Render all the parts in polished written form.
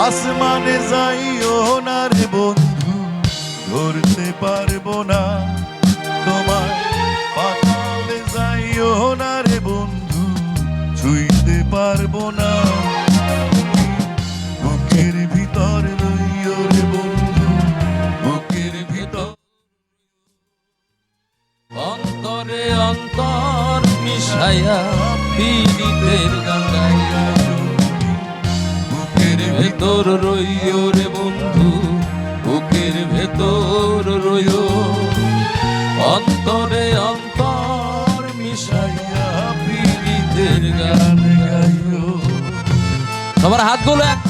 আসমানে যাইও না রে বন্ধু, ধরতে পারবো না তোমায়। পাতালে যাইও না রে বন্ধু, ছুঁইতে পারবো না। বুকের ভিতর রইও রে বন্ধু, বুকের ভিতর। অন্তরে অন্তর মিশাইয়া পীড়িতের গান গাইয়া, বুকের ভেতর রইও রে বন্ধু, বুকের ভেতর রইও। অন্তরে অন্তর মিশাইয়া পীড়িতের গান গাইও। সবার হাতগুলো এক।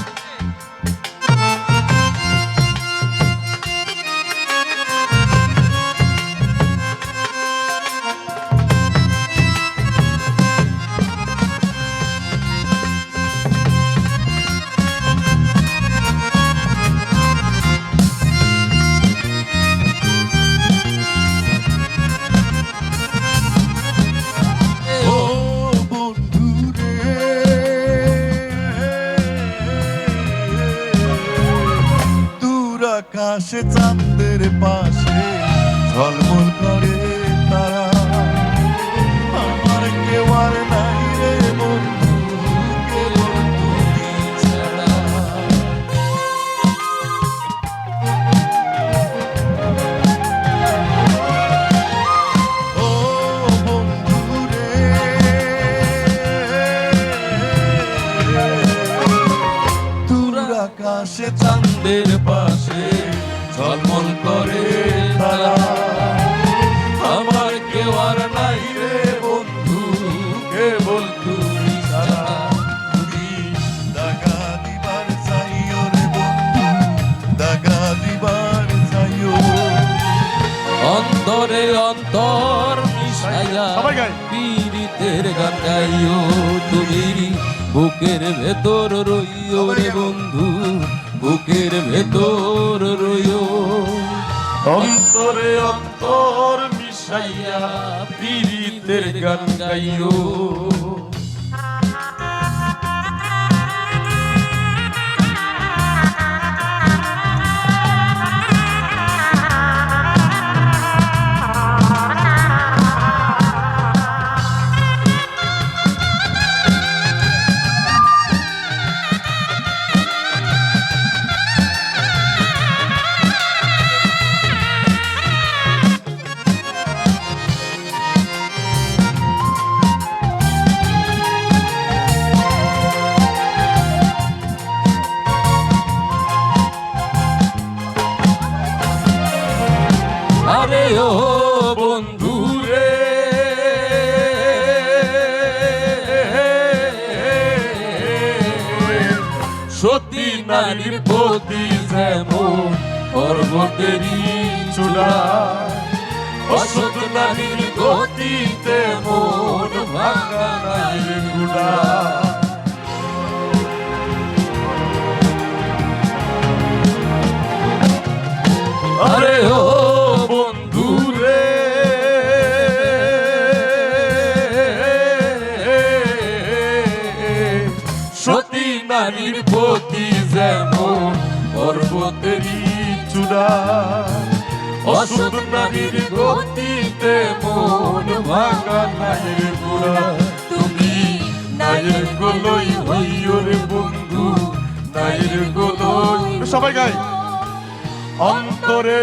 আকাশে চাঁদের পাশে ঝলমল করে তারা, আমার কেউ আর নাই রে বন্ধু, কেবল তুমি ছাড়া। ও বন্ধু রে, দূর আকাশে চাঁদের পাশে ঝলমল করে তারা, আমার কেউ আর নাই রে বন্ধু, কেবল তুমি ছাড়া। তুমি দাগা দিবার চাইও রে বন্ধু, দাগা দিবার চাইও। অন্তরে অন্তর মিশাইয়া পীড়িতের গান গাইও, তুমি বুকের ভেতর রইও রে বন্ধু, বুকের ভেতর রইও। অন্তরে অন্তর মিশাইয়া পীড়িতের গান গাইও। আরে ও বন্ধু রে, সতী নারীর প্রতি যেমন পর্বতেরই চূড়া, অসৎ নারীর গতিতে মন ভাঙা নারীর গুড়া। আরে ও বন্ধু রে, সতী নারীর প্রতি যেমন পর্বতেরই চূড়া, অসৎ নারীর গতিতে মন ভাঙা নারীর গুড়া। তুমি নায়ের গোলই হইও রে বন্ধু, নায়ের গোলই। সবাই গাই। অন্তরে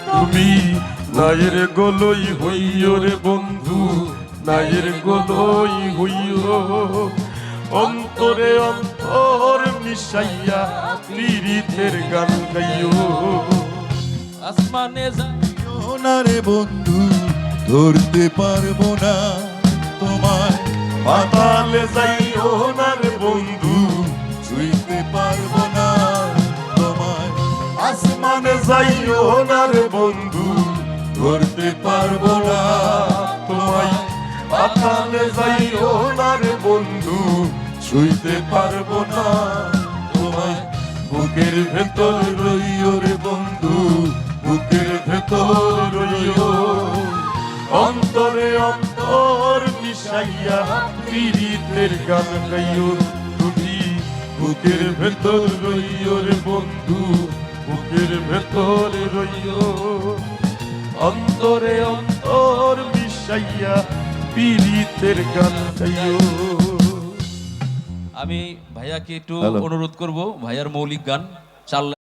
তুমি নায়ের গোলই হইও রে বন্ধু, নায়ের গোলই হইও। অন্তরে অন্তর মিশাইয়া পীড়িতের গান গাইও। আসমানে যাইও না রে বন্ধু, ধরতে পারবো না তোমায়। পাতালে যাইও না রে বন্ধু, ছুঁইতে পারবো না তোমায়। আসমানে যাইও না রে বন্ধু, ধরতে পারবো না তোমায়। পাতালে যাইও না রে বন্ধু, ছুঁইতে পারবো না তোমায়। বুকের ভেতর রইও রে বন্ধু, বুকের ভেতর রইও। অন্তরে অন্তর মিশাইয়া পীড়িতে পীড়িতের গান গাইও তুমি বুকের ভেতর রইও রে বন্ধু বুকের ভেতর রইও অন্তরে অন্তর মিশাইয়া পীড়িতের গান গাইও। আমি ভাইয়াকে একটু হ্যালো। অনুরোধ করব, ভাইয়ার মৌলিক গান 4